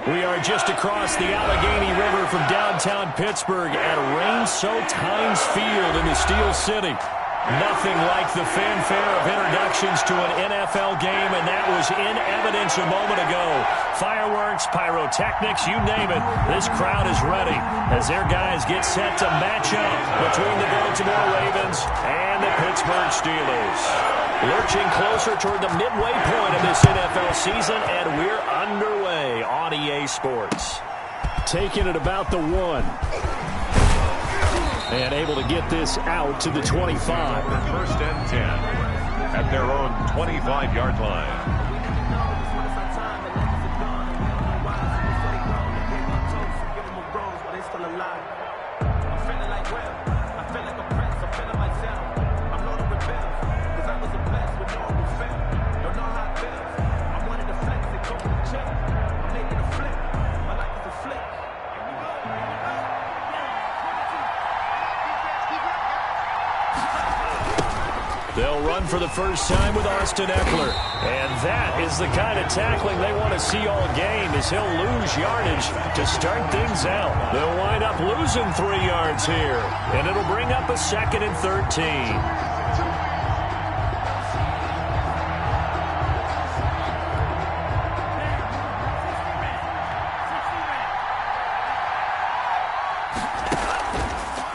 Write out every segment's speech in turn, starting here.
We are just across the Allegheny River from downtown Pittsburgh at Reign-Soaked Heinz Field in the Steel City. Nothing like the fanfare of introductions to an NFL game, and that was in evidence a moment ago. Fireworks, pyrotechnics, you name it. This crowd is ready as their guys get set to match up between the Baltimore Ravens and the Pittsburgh Steelers. Lurching closer toward the midway point of this NFL season, and we're underway on EA Sports. Taking it about the 1. And able to get this out to the 25. First and 10 at their own 25-yard line. They'll run for the first time with Austin Eckler. And that is the kind of tackling they want to see all game, as he'll lose yardage to start things out. They'll wind up losing 3 yards here, and it'll bring up a 2nd and 13.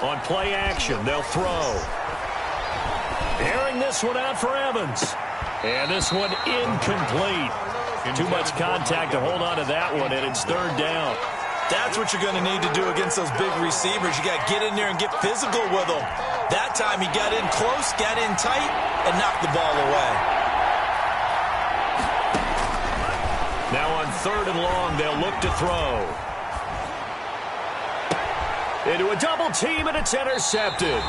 On play action, they'll throw. Airing this one out for Evans. And this one incomplete. Too much contact to hold on to that one, and it's 3rd down. That's what you're going to need to do against those big receivers. You got to get in there and get physical with them. That time he got in close, got in tight, and knocked the ball away. Now on 3rd and long, they'll look to throw. Into a double team, and it's intercepted.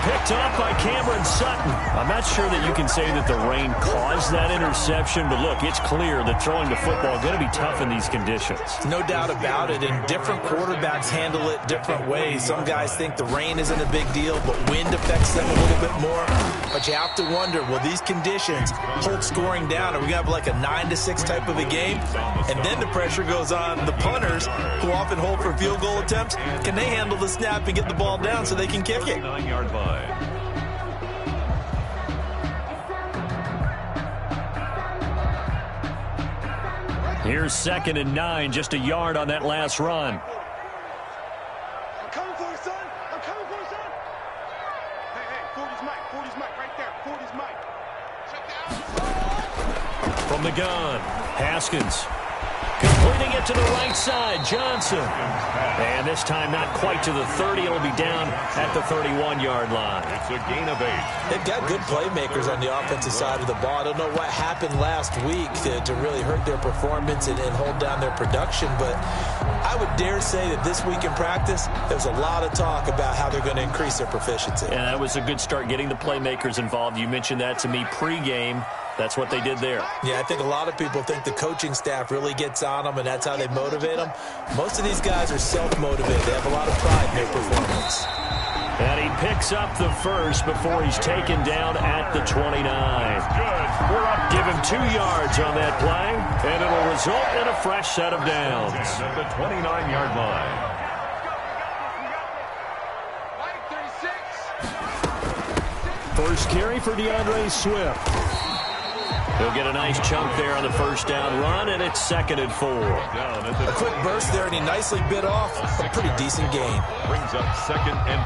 Picked up by Cameron Sutton. I'm not sure that you can say that the rain caused that interception, but look, it's clear that throwing the football is going to be tough in these conditions. No doubt about it, and different quarterbacks handle it different ways. Some guys think the rain isn't a big deal, but wind affects them a little bit more. But you have to wonder, will these conditions hold scoring down? Are we going to have like a 9-6 type of a game? And then the pressure goes on the punters, who often hold for field goal attempts. Can they handle the snap and get the ball down so they can kick it? 9-yard line. Here's 2nd and 9, just a yard on that last run. I'm coming for you, son. I'm coming for you, son. Hey, 40's Mike right there. 40's Mike. Check out. From the gun, Haskins. Completing it to the right side, Johnson. And this time not quite to the 30. It'll be down at the 31-yard line. It's a gain of 8. They've got good playmakers on the offensive side of the ball. I don't know what happened last week to really hurt their performance and hold down their production, but I would dare say that this week in practice, there's a lot of talk about how they're going to increase their proficiency. And that was a good start, getting the playmakers involved. You mentioned that to me pregame. That's what they did there. Yeah, I think a lot of people think the coaching staff really gets on them, and that's how they motivate them. Most of these guys are self-motivated. They have a lot of pride in their performance. And he picks up the first before he's taken down at the 29. Good. We're up. Give him 2 yards on that play, and it'll result in a fresh set of downs. At the 29-yard line. First carry for DeAndre Swift. He'll get a nice chunk there on the first down run, and it's 2nd and 4. A quick burst there, and he nicely bit off a pretty decent gain. Brings up 2nd and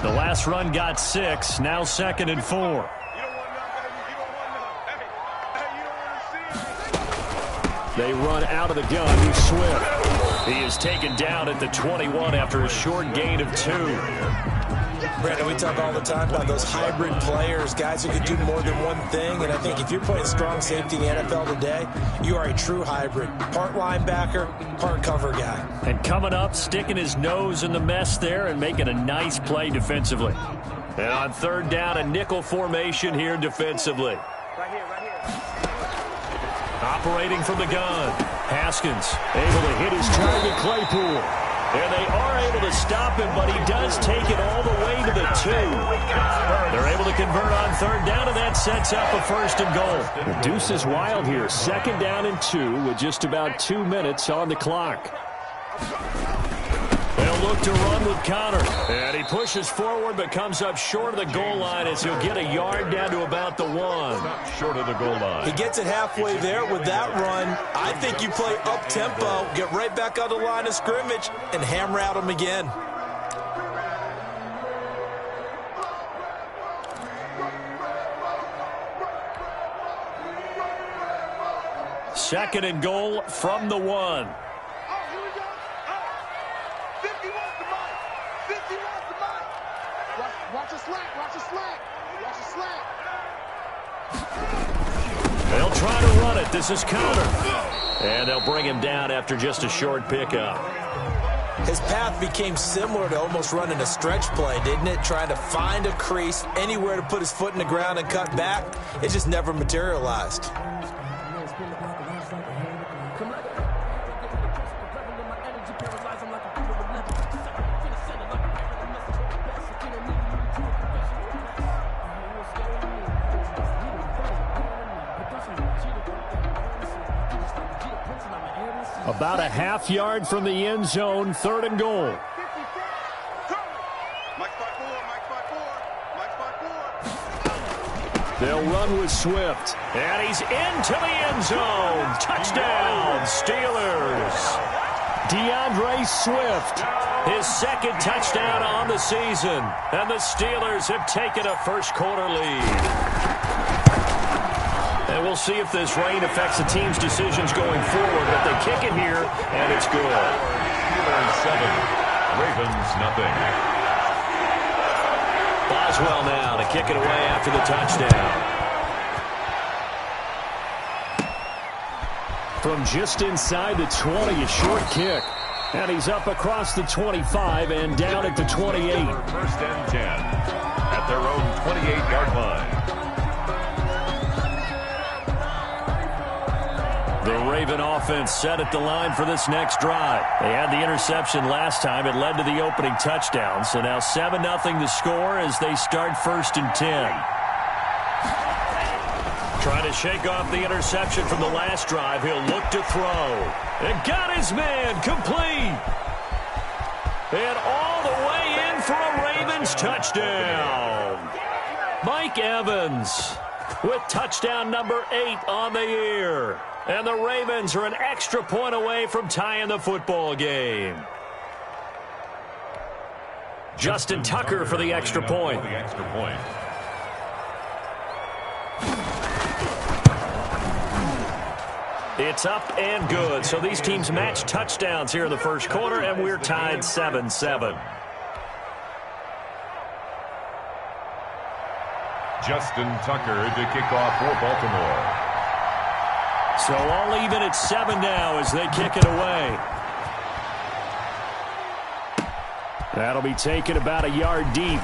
4. The last run got 6, now 2nd and 4. They run out of the gun. Here's Swift. He is taken down at the 21 after a short gain of 2. Brandon, we talk all the time about those hybrid players, guys who can do more than one thing, and I think if you're playing strong safety in the NFL today, you are a true hybrid. Part linebacker, part cover guy. And coming up, sticking his nose in the mess there and making a nice play defensively. And on 3rd down, a nickel formation here defensively. Right here. Operating from the gun, Haskins able to hit his target, Claypool. And they are able to stop him, but he does take it all the way to the 2. They're able to to convert on third down, and that sets up a 1st and goal. The deuce is wild here. 2nd down and 2 with just about 2 minutes on the clock. They'll look to run with Connor. And he pushes forward but comes up short of the goal line as he'll get a yard down to about the 1. Short of the goal line. He gets it halfway there with that run. I think you play up-tempo, get right back on the line of scrimmage, and hammer out him again. 2nd and goal from the 1. Oh, here we go. Oh, 50 wants the mic. 50 wants the mic. Watch the slack. Watch the slack. Watch the slack. They'll try to run it. This is Connor. And they'll bring him down after just a short pickup. His path became similar to almost running a stretch play, didn't it? Trying to find a crease, anywhere to put his foot in the ground and cut back. It just never materialized. About a half yard from the end zone, 3rd and goal. Mike's by 4. Mike's by 4. Mike's by 4. They'll run with Swift. And he's into the end zone. Touchdown, Steelers. DeAndre Swift, his 2nd touchdown on the season. And the Steelers have taken a first-quarter lead. And we'll see if this rain affects the team's decisions going forward. But they kick it here, and it's good. Steelers 7, Ravens nothing. Boswell now to kick it away after the touchdown. From just inside the 20, a short kick. And he's up across the 25 and down at the 28. 1st and 10 at their own 28-yard line. The Raven offense set at the line for this next drive. They had the interception last time. It led to the opening touchdown. So now 7-0 the score as they start 1st and 10. Trying to shake off the interception from the last drive. He'll look to throw. And got his man complete. And all the way in for a Ravens touchdown. Mike Evans with touchdown number 8 on the year. And the Ravens are an extra point away from tying the football game. Justin Tucker for the extra point. It's up and good. So these teams match touchdowns here in the first quarter, and we're tied 7-7. Justin Tucker to kick off for Baltimore. So all even at 7 now as they kick it away. That'll be taken about a yard deep.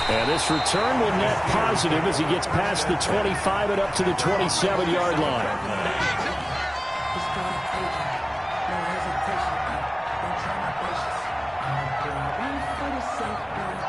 And this return will net positive as he gets past the 25 and up to the 27-yard line.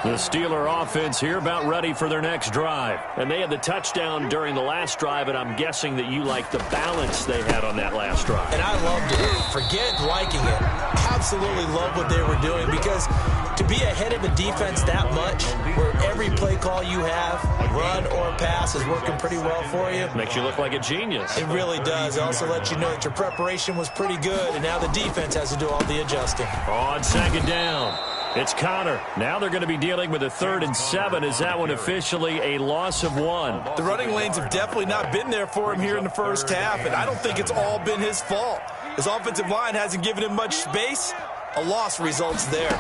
The Steeler offense here about ready for their next drive. And they had the touchdown during the last drive, and I'm guessing that you like the balance they had on that last drive. And I loved it. Forget liking it. Absolutely love what they were doing, because to be ahead of a defense that much, where every play call you have, run or pass, is working pretty well for you. Makes you look like a genius. It really does. It also lets you know that your preparation was pretty good, and now the defense has to do all the adjusting. On 2nd down. It's Connor. Now they're going to be dealing with a 3rd and 7. Is that one officially a loss of 1? The running lanes have definitely not been there for him here in the first half, and I don't think it's all been his fault. His offensive line hasn't given him much space. A loss results there.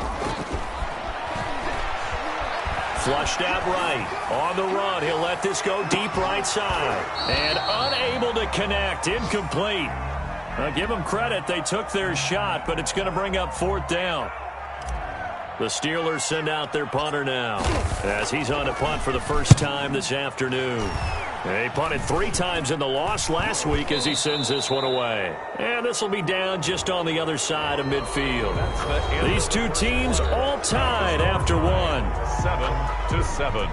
Flushed out right. On the run, he'll let this go deep right side. And unable to connect. Incomplete. Now, give them credit. They took their shot, but it's going to bring up 4th down. The Steelers send out their punter now as he's on a punt for the first time this afternoon. He punted 3 times in the loss last week as he sends this one away. And this will be down just on the other side of midfield. These two teams all tied after one. 7-7.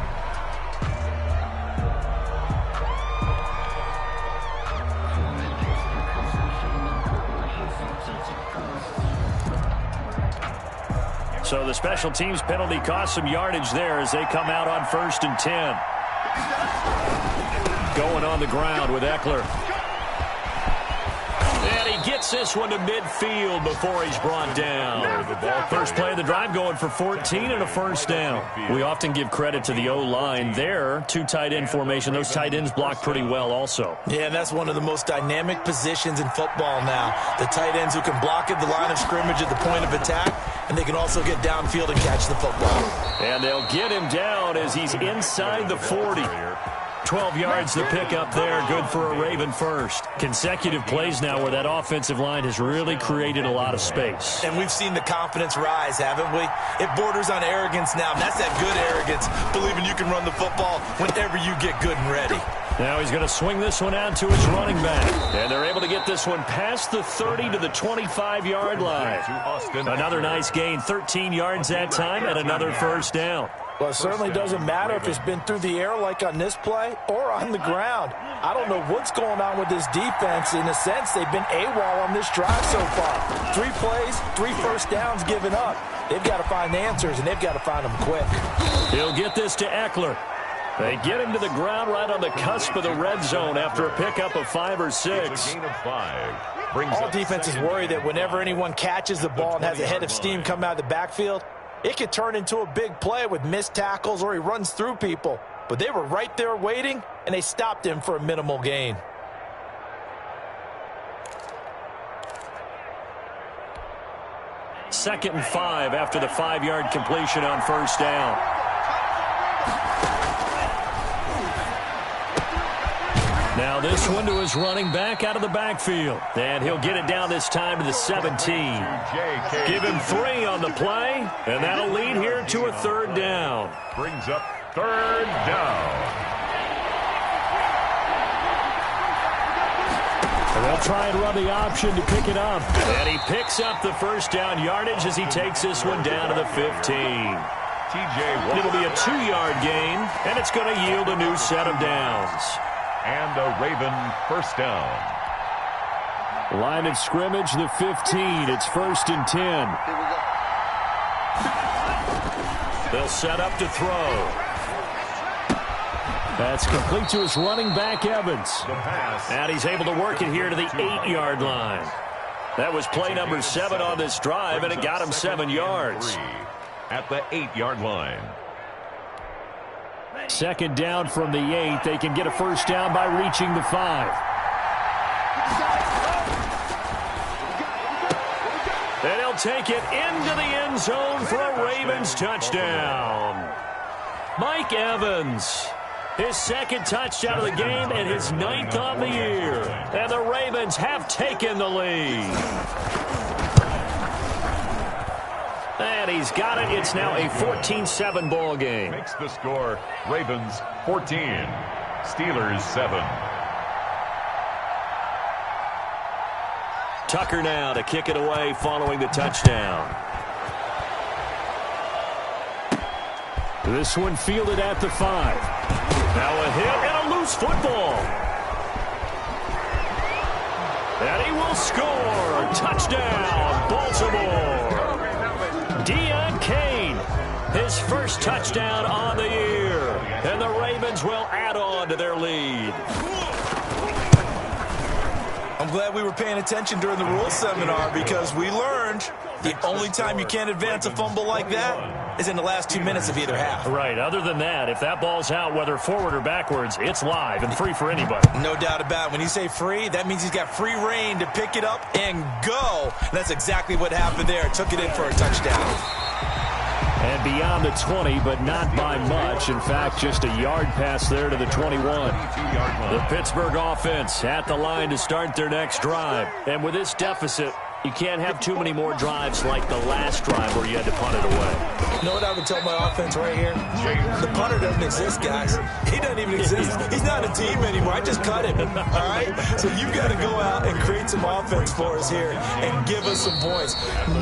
So the special teams penalty cost some yardage there as they come out on 1st and 10. Going on the ground with Eckler. And he gets this one to midfield before he's brought down. First play of the drive going for 14 and a first down. We often give credit to the O-line there. 2 tight end formation. Those tight ends block pretty well also. Yeah, and that's one of the most dynamic positions in football now. The tight ends who can block at the line of scrimmage at the point of attack, and they can also get downfield and catch the football. And they'll get him down as he's inside the 40. 12 yards to pick up there. Good for a Raven first. Consecutive plays now where that offensive line has really created a lot of space. And we've seen the confidence rise, haven't we? It borders on arrogance now. And that's that good arrogance, believing you can run the football whenever you get good and ready. Now he's going to swing this one out to his running back. And they're able to get this one past the 30 to the 25-yard line. Another nice gain, 13 yards that time, and another first down. Well, it certainly doesn't matter if it's been through the air like on this play or on the ground. I don't know what's going on with this defense. In a sense, they've been AWOL on this drive so far. 3 plays, 3 first downs given up. They've got to find answers, and they've got to find them quick. He'll get this to Eckler. They get him to the ground right on the cusp of the red zone after a pickup of 5 or 6. All defenses worry that whenever anyone catches the ball and has a head of steam come out of the backfield, it could turn into a big play with missed tackles or he runs through people. But they were right there waiting, and they stopped him for a minimal gain. Second and 5 after the 5-yard completion on first down. Now this one to his running back out of the backfield. And he'll get it down this time to the 17. Give him 3 on the play, and that'll lead here to a 3rd down. Brings up 3rd down. And they'll try and run the option to pick it up. And he picks up the first down yardage as he takes this one down to the 15. It'll be a 2-yard gain, and it's going to yield a new set of downs. And a Raven first down. Line of scrimmage, the 15. It's 1st and 10. They'll set up to throw. That's complete to his running back, Evans. And he's able to work it here to the 8-yard line. That was play number 7 on this drive, and it got him 7 yards. At the 8-yard line. Second down from the 8. They can get a first down by reaching the 5. And he'll take it into the end zone for a Ravens touchdown. Mike Evans, his 2nd touchdown of the game and his 9th on the year. And the Ravens have taken the lead. And he's got it. It's now a 14-7 ball game. Makes the score Ravens 14, Steelers 7. Tucker now to kick it away following the touchdown. This one fielded at the 5. Now a hit and a loose football. And he will score. Touchdown, Baltimore. Deion Kane, his first touchdown on the year. And the Ravens will add on to their lead. I'm glad we were paying attention during the rules seminar because we learned the only time you can't advance a fumble like that is in the last 2 minutes of either half. Right. Other than that, if that ball's out, whether forward or backwards, it's live and free for anybody. No doubt about it. When you say free, that means he's got free reign to pick it up and go. And that's exactly what happened there. Took it in for a touchdown. And beyond the 20, but not by much. In fact, just a yard pass there to the 21. The Pittsburgh offense at the line to start their next drive. And with this deficit, You can't have too many more drives like the last drive where you had to punt it away. You know what I would tell my offense right here? The punter doesn't exist, guys. He doesn't even exist. He's not a team anymore. I just cut him, all right? So you've got to go out and create some offense for us here and give us some points.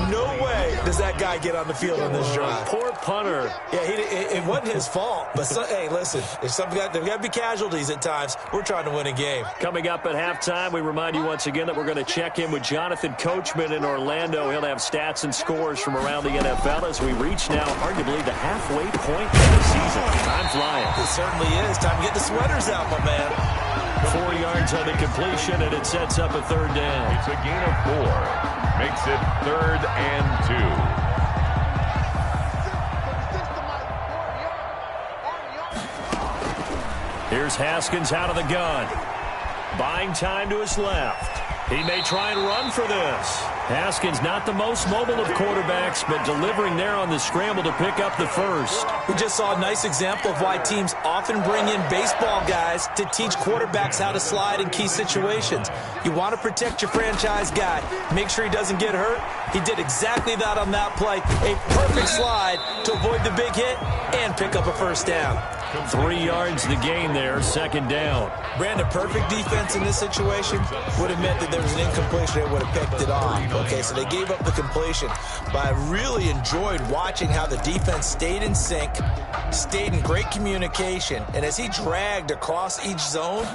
No way does that guy get on the field on this drive. Poor punter. Yeah, it wasn't his fault. But, hey, listen, there's got to be casualties at times. We're trying to win a game. Coming up at halftime, we remind you once again that we're going to check in with Jonathan Coachman in Orlando. He'll have stats and scores from around the NFL as we reach now arguably the halfway point of the season. Time flying. It certainly is. Time to get the sweaters out, my man. 4 yards on the completion, and it sets up a third down. It's a gain of 4. Makes it 3rd and 2. Here's Haskins out of the gun. Buying time to his left. He may try and run for this. Haskins not the most mobile of quarterbacks, but delivering there on the scramble to pick up the first. We just saw a nice example of why teams often bring in baseball guys to teach quarterbacks how to slide in key situations. You want to protect your franchise guy. Make sure he doesn't get hurt. He did exactly that on that play. A perfect slide to avoid the big hit and pick up a first down. 3 yards to gain there, 2nd down. Brandon, perfect defense in this situation would have meant that there was an incompletion. They would have picked it off. Okay, so they gave up the completion. But I really enjoyed watching how the defense stayed in sync, stayed in great communication. And as he dragged across each zone,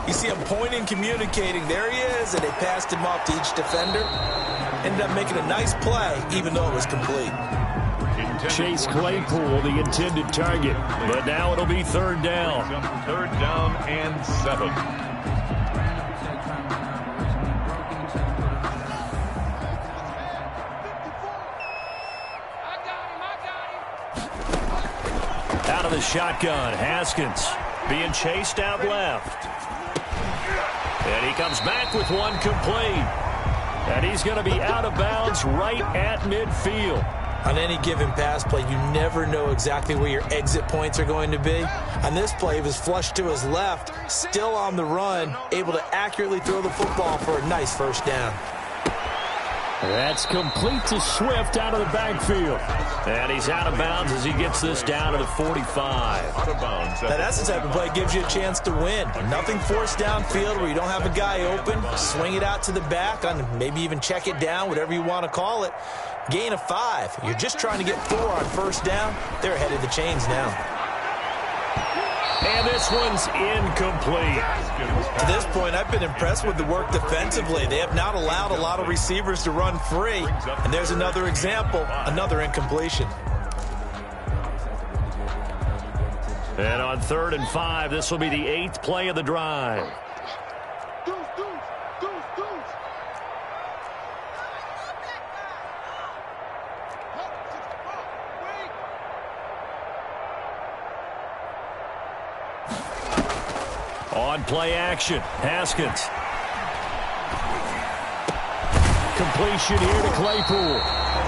you see him pointing, communicating. There he is, and they passed him off to each defender. Ended up making a nice play, even though it was complete. Chase Claypool, the intended target, but now it'll be 3rd down. 3rd down and 7. Out of the shotgun, Haskins being chased out left. And he comes back with one complete. And he's going to be out of bounds right at midfield. On any given pass play, you never know exactly where your exit points are going to be. On this play, he was flushed to his left, still on the run, able to accurately throw the football for a nice first down. That's complete to Swift out of the backfield. And he's out of bounds as he gets this down to the 45. Out of bounds. Now, that's the type of play that gives you a chance to win. Nothing forced downfield where you don't have a guy open. Swing it out to the back, on maybe even check it down, whatever you want to call it. Gain of 5. You're just trying to get 4 on first down. They're ahead of the chains now. And this one's incomplete. To this point, I've been impressed with the work defensively. They have not allowed a lot of receivers to run free. And there's another example, another incompletion. And on 3rd and 5, this will be the 8th play of the drive. On play action, Haskins. Completion here to Claypool.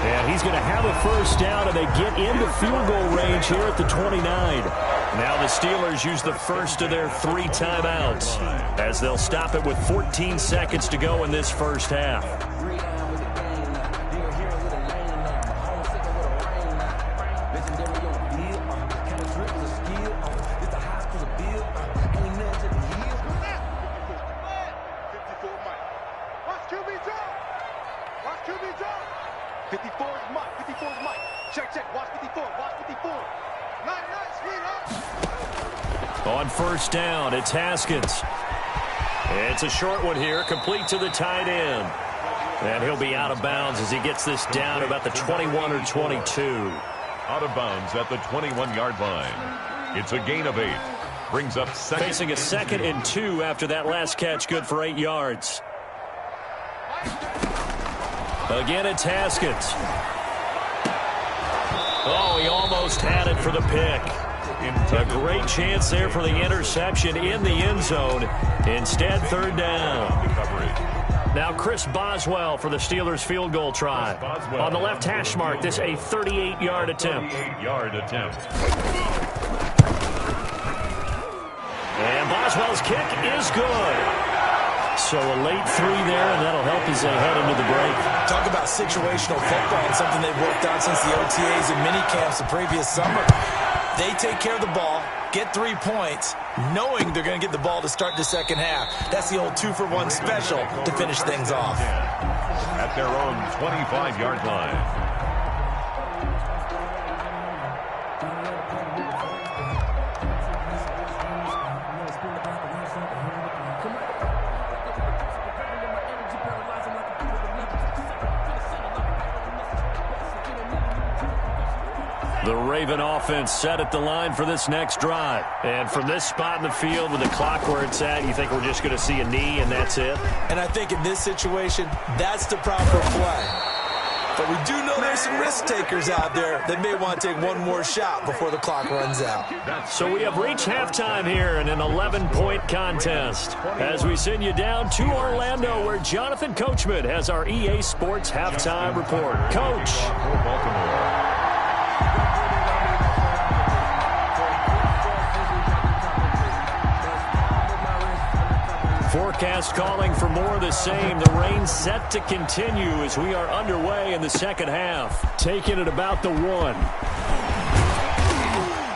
And he's going to have a first down, and they get into field goal range here at the 29. Now the Steelers use the first of their 3 timeouts as they'll stop it with 14 seconds to go in this first half. On first down, it's Haskins. It's a short one here, complete to the tight end. And he'll be out of bounds as he gets this down about the 21 or 22. Out of bounds at the 21-yard line. It's a gain of 8. Brings up second. Facing a 2nd and 2 after that last catch, good for 8 yards. Again, it's Haskins. Oh, he almost had it for the pick. A great chance there for the interception in the end zone. Instead, 3rd down. Now Chris Boswell for the Steelers field goal try. On the left hash mark, this a 38-yard attempt. 38-yard attempt. And Boswell's kick is good. So a late 3 there, and that'll help as they head into the break. Talk about situational football and something they've worked on since the OTAs and mini camps the previous summer. They take care of the ball, get 3 points, knowing they're going to get the ball to start the second half. That's the old 2-for-1 special to finish things off. At their own 25-yard line. The Raven offense set at the line for this next drive. And from this spot in the field with the clock where it's at, you think we're just going to see a knee and that's it? And I think in this situation, that's the proper play. But we do know there's some risk takers out there that may want to take one more shot before the clock runs out. So we have reached halftime here in an 11-point contest. As we send you down to Orlando, where Jonathan Coachman has our EA Sports halftime report. Coach. Forecast calling for more of the same. The rain set to continue as we are underway in the second half. Taking it about the 1.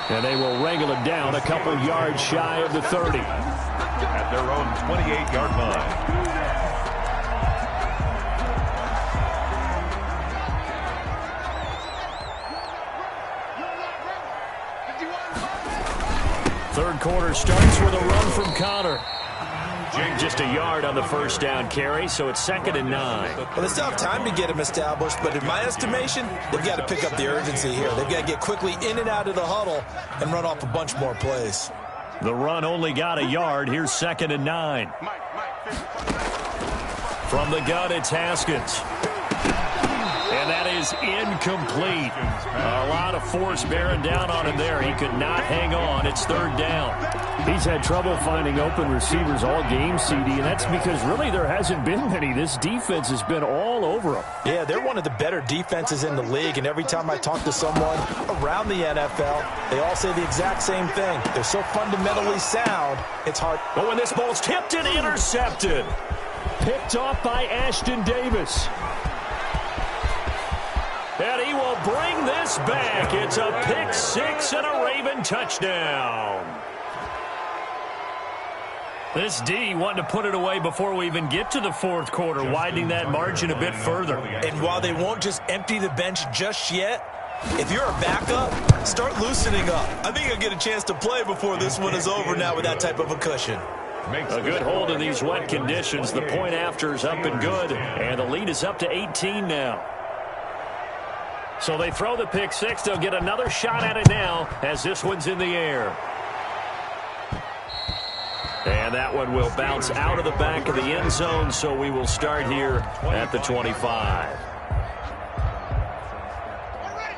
And they will wrangle it down a couple yards shy of the 30. At their own 28-yard line. Third quarter starts with a run from Connor. Just a yard on the first down carry, so it's 2nd and 9. Well, they still have time to get him established, but in my estimation, they've got to pick up the urgency here. They've got to get quickly in and out of the huddle and run off a bunch more plays. The run only got a yard. Here's 2nd and 9. From the gun, it's Haskins. And that is incomplete. A lot of force bearing down on him there. He could not hang on. It's 3rd down. He's had trouble finding open receivers all game, CD, and that's because really there hasn't been many. This defense has been all over him. Yeah, they're one of the better defenses in the league, and every time I talk to someone around the NFL, they all say the exact same thing. They're so fundamentally sound, it's hard. Oh, and this ball's tipped and intercepted. Picked off by Ashton Davis. And he will bring this back. It's a pick 6 and a Raven touchdown. This D wanting to put it away before we even get to the fourth quarter, widening that margin a bit further. And while they won't just empty the bench just yet, if you're a backup, start loosening up. I think you'll get a chance to play before this one is over now with that type of a cushion. A good hold in these wet conditions. The point after is up and good, and the lead is up to 18 now. So they throw the pick 6. They'll get another shot at it now as this one's in the air. And that one will bounce out of the back of the end zone, so we will start here at the 25.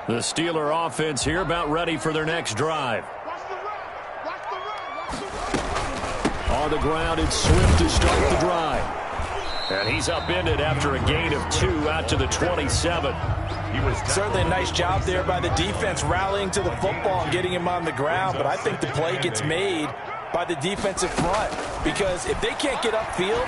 The Steeler offense here about ready for their next drive. On the ground, it's Swift to start the drive. And he's upended after a gain of 2 out to the 27. He was certainly a nice job there by the defense rallying to the football and getting him on the ground, but I think the play gets made by the defensive front, because if they can't get upfield,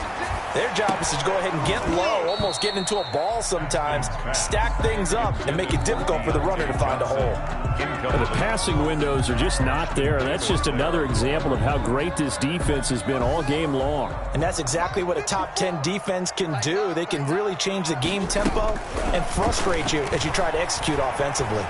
their job is to go ahead and get low, almost get into a ball sometimes, stack things up, and make it difficult for the runner to find a hole. The passing windows are just not there. That's just another example of how great this defense has been all game long. And that's exactly what a top 10 defense can do. They can really change the game tempo and frustrate you as you try to execute offensively.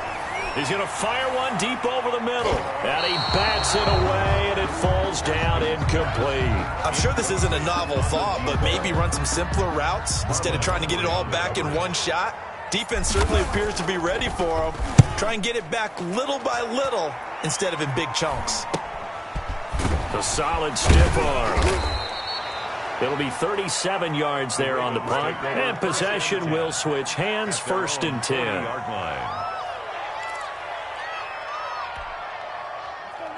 He's going to fire one deep over the middle. And he bats it away, and it falls down incomplete. I'm sure this isn't a novel thought, but maybe run some simpler routes instead of trying to get it all back in one shot. Defense certainly appears to be ready for him. Try and get it back little by little instead of in big chunks. A solid stiff arm. It'll be 37 yards there on the punt. And possession will switch hands, 1st and 10.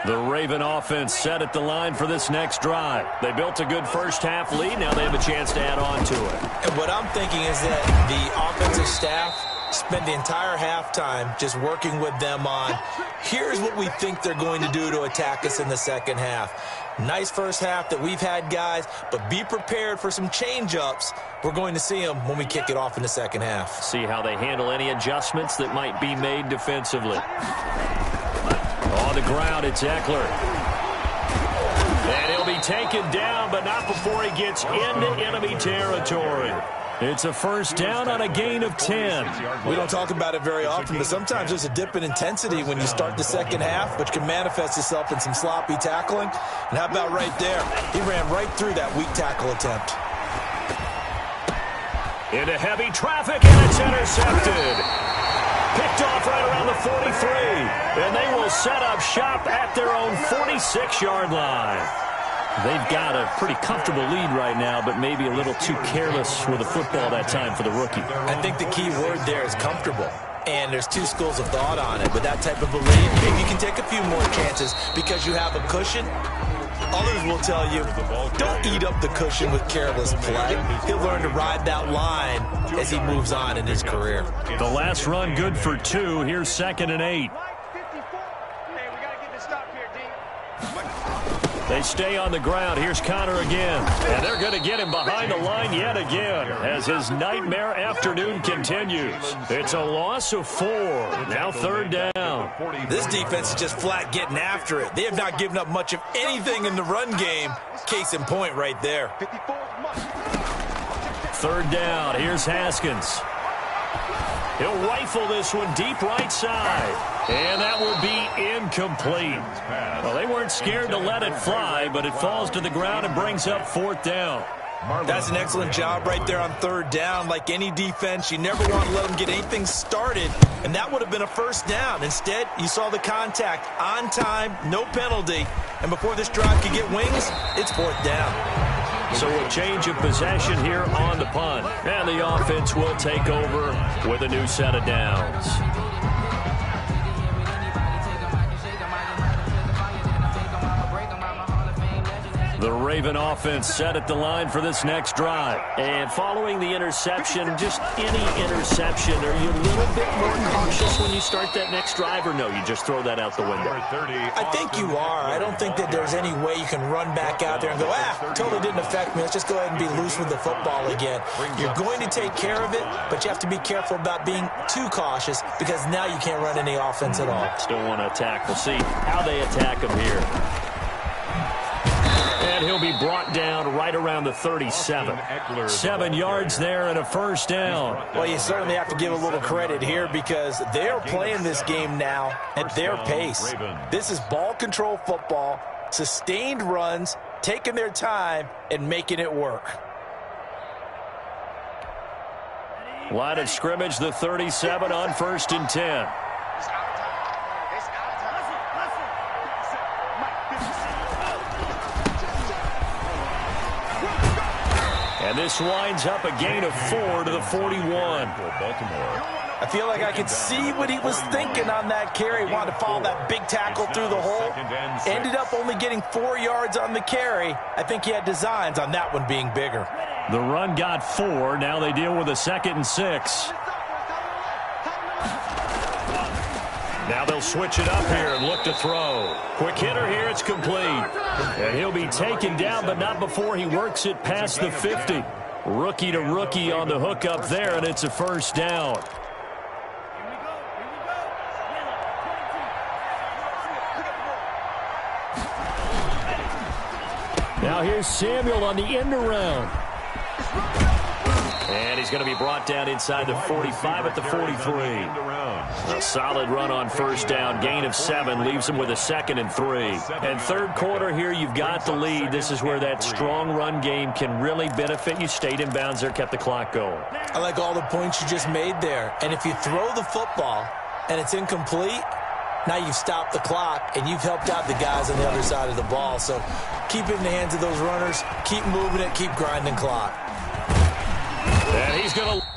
The Raven offense set at the line for this next drive. They built a good first half lead. Now they have a chance to add on to it. And what I'm thinking is that the offensive staff spent the entire halftime just working with them on, here's what we think they're going to do to attack us in the second half. Nice first half that we've had, guys, but be prepared for some change-ups. We're going to see them when we kick it off in the second half. See how they handle any adjustments that might be made defensively. On the ground, it's Eckler. And he'll be taken down, but not before he gets into enemy territory. It's a first down on a gain of 10. We don't talk about it very often, but sometimes there's a dip in intensity when you start the second half, which can manifest itself in some sloppy tackling. And how about right there? He ran right through that weak tackle attempt. Into heavy traffic, and it's intercepted. Picked off right around the 43, and they will set up shop at their own 46-yard line. They've got a pretty comfortable lead right now, but maybe a little too careless with the football that time for the rookie. I think the key word there is comfortable. And there's two schools of thought on it. With that type of a lead, maybe you can take a few more chances because you have a cushion. Others will tell you, don't eat up the cushion with careless play. He'll learn to ride that line as he moves on in his career. The last run good for 2. Here's 2nd and 8. They stay on the ground. Here's Connor again. And they're going to get him behind the line yet again as his nightmare afternoon continues. It's a loss of 4. Now 3rd down. This defense is just flat getting after it. They have not given up much of anything in the run game. Case in point right there. 3rd down. Here's Haskins. He'll rifle this one deep right side. And that will be incomplete. Well, they weren't scared to let it fly, but it falls to the ground and brings up 4th down. That's an excellent job right there on 3rd down. Like any defense, you never want to let them get anything started, and that would have been a first down. Instead, you saw the contact on time, no penalty, and before this drive could get wings, it's 4th down. So a change of possession here on the punt. And the offense will take over with a new set of downs. The Raven offense set at the line for this next drive. And following the interception, just any interception, are you a little bit more cautious when you start that next drive, or no, you just throw that out the window? I think you are. I don't think that there's any way you can run back out there and go, totally didn't affect me. Let's just go ahead and be loose with the football again. You're going to take care of it, but you have to be careful about being too cautious because now you can't run any offense at all. Still want to attack. We'll see how they attack him here. And he'll be brought down right around the 37. 7 yards there and a first down. Well, you certainly have to give a little credit here because they're playing this game now at their pace. This is ball control football, sustained runs, taking their time, and making it work. Line of scrimmage, the 37 on 1st and 10. And this winds up a gain of 4 to the 41. I feel like I could see what he was thinking on that carry. Wanted to follow that big tackle through the hole. Ended up only getting 4 yards on the carry. I think he had designs on that one being bigger. The run got 4. Now they deal with a 2nd and 6. Now they'll switch it up here and look to throw. Quick hitter here, it's complete. And he'll be taken down, but not before he works it past the 50. Rookie to rookie on the hook up there, and it's a first down. Now here's Samuel on the end around. And he's going to be brought down inside the 45 at the 43. A solid run on first down. Gain of 7 leaves him with a 2nd and 3. And 3rd quarter here, you've got the lead. This is where that strong run game can really benefit you. Stayed in bounds there, kept the clock going. I like all the points you just made there. And if you throw the football and it's incomplete, now you've stopped the clock and you've helped out the guys on the other side of the ball. So keep it in the hands of those runners. Keep moving it. Keep grinding clock. And he's going to...